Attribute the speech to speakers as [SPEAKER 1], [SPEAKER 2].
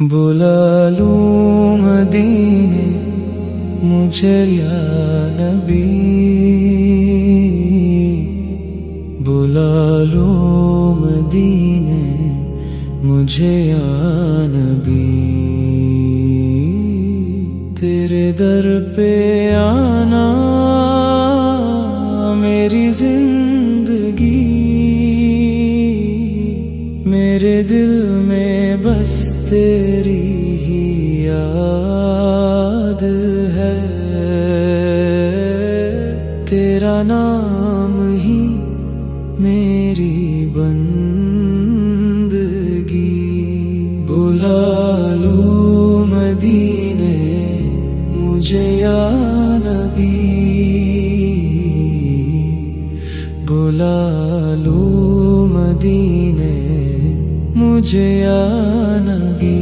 [SPEAKER 1] بلا لوں مدینے مجھے یا نبی، بلا لوں مدینے مجھے یا نبی، تیرے در پہ آنا میری زندگی، میرے دل میں بس تیری ہی یاد ہے، تیرا نام ہی میری بندگی، بلا لوں مدینے مجھے یا نبی، بلا لوں مدینے مجھے یا نبی۔